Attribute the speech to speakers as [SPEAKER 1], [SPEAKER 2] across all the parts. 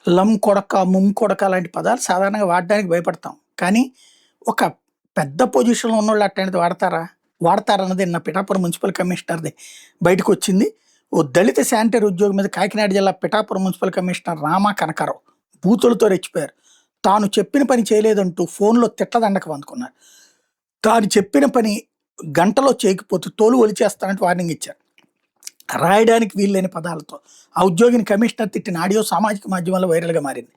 [SPEAKER 1] లం కొడక, ముమ్ కొడక లాంటి పదాలు సాధారణంగా వాడడానికి భయపడతాం. కానీ ఒక పెద్ద పొజిషన్‌లో ఉన్నోళ్ళు అట్లాంటిది వాడతారా? వాడతారన్నది నిన్న పిఠాపురం మున్సిపల్ కమిషనర్‌ది బయటకొచ్చింది. ఓ దళిత శానిటరీ ఉద్యోగి మీద కాకినాడ జిల్లా పిఠాపురం మున్సిపల్ కమిషనర్ రామా కనకారావు బూతులతో రెచ్చిపోయారు. తాను చెప్పిన పని చేయలేదంటూ ఫోన్‌లో తిట్ల దండకం అందుకున్నారు. తాను చెప్పిన పని గంటలో చేయకపోతే తోలు ఒలిచేస్తానంటూ వార్నింగ్ ఇచ్చారు. రాయడానికి వీల్లేని పదాలతో ఆ ఉద్యోగిని కమిషనర్ తిట్టిన ఆడియో సామాజిక మాధ్యమాల్లో వైరల్‌గా మారింది.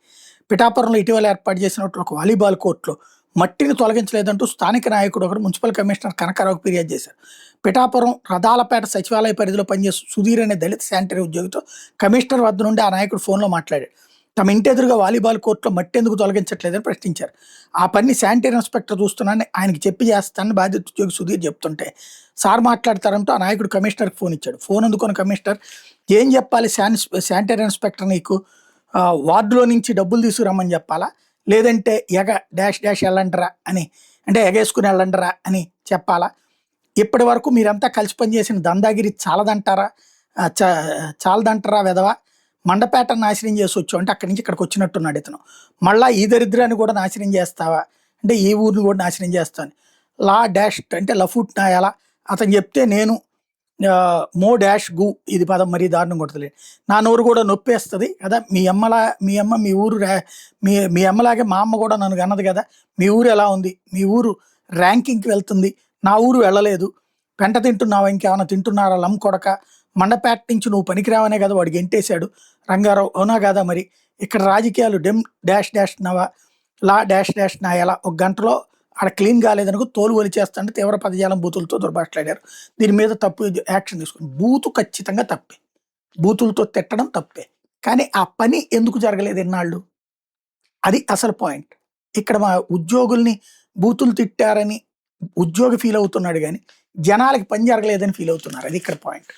[SPEAKER 1] పిఠాపురంలో ఇటీవల ఏర్పాటు చేసినట్టు ఒక వాలీబాల్ కోర్టులో మట్టిని తొలగించలేదంటూ స్థానిక నాయకుడు ఒకరు మున్సిపల్ కమిషనర్ కనకారావుకు ఫిర్యాదు చేశారు. పిఠాపురం రథాలపేట సచివాలయ పరిధిలో పనిచేస్తూ సుధీర్ అనే దళిత శానిటరీ ఉద్యోగితో కమిషనర్ వద్ద నుండి ఆ నాయకుడు ఫోన్లో మాట్లాడాడు. తమ ఇంటి ఎదురుగా వాలీబాల్ కోర్టులో మట్టి ఎందుకు తొలగించట్లేదని ప్రశ్నించారు. ఆ పని శానిటరీ ఇన్స్పెక్టర్ చూస్తున్నానని ఆయనకి చెప్పి చేస్తానని బాధిత ఉద్యోగి సుధీర్ చెప్తుంటే సార్ మాట్లాడతారంటూ ఆ నాయకుడు కమిషనర్కి ఫోన్ ఇచ్చాడు. ఫోన్ అందుకున్న కమిషనర్ ఏం చెప్పాలి శానిటరీ ఇన్స్పెక్టర్ నీకు వార్డులో నుంచి డబ్బులు తీసుకురమ్మని చెప్పాలా, లేదంటే డాష్ డాష్ వెళ్ళండిరా అని, అంటే ఎగేసుకుని వెళ్ళండిరా అని చెప్పాలా? ఇప్పటి వరకు మీరంతా కలిసి పనిచేసిన దందాగిరి చాలదంటారా? చాలదంటారా వెధవా? మండపేటను నాశనం చేసి వచ్చావు అంటే అక్కడి నుంచి ఇక్కడికి వచ్చినట్టున్నాడు ఇతను. మళ్ళా ఈ దరిద్రాన్ని కూడా నాశనం చేస్తావా అంటే ఈ ఊరిని కూడా నాశనం చేస్తాను. లా డాష్ అంటే లఫూట్ నాయాలా అతను చెప్తే నేను మో డాష్ గు ఇది పదం మరీ దారుణం కొడుతుంది. నా నోరు కూడా నొప్పేస్తుంది కదా. మీ అమ్మ మీ ఊరు మీ అమ్మలాగే మా అమ్మ కూడా నన్ను అన్నది కదా. మీ ఊరు ఎలా ఉంది, మీ ఊరు ర్యాంకింగ్కి వెళ్తుంది, నా ఊరు వెళ్ళలేదు, పెంట తింటున్నావా, ఇంకేమైనా తింటున్నారా లం కొడక, మండపేట నుంచి నువ్వు పనికిరావనే కదా వాడికి గెంటేశాడు రంగారావు, అవునా కదా? మరి ఇక్కడ రాజకీయాలు డెమ్ డాష్ డాష్ నవా లా డాష్ డాష్ నా ఎలా ఒక గంటలో ఆడ క్లీన్ కాలేదనుకో తోలు ఒలిచేస్తాంటే తీవ్ర పదజాలం బూతులతో దుర్భాషలాడారు. దీని మీద తప్పు యాక్షన్ తీసుకుని బూతు ఖచ్చితంగా తప్పే, బూతులతో తిట్టడం తప్పే. కానీ ఆ పని ఎందుకు జరగలేదు ఎన్నాళ్ళు, అది అసలు పాయింట్. ఇక్కడ మా ఉద్యోగుల్ని బూతులు తిట్టారని ఉద్యోగి ఫీల్ అవుతున్నాడు కానీ జనాలకి పని జరగలేదని ఫీల్ అవుతున్నారు, అది ఇక్కడ పాయింట్.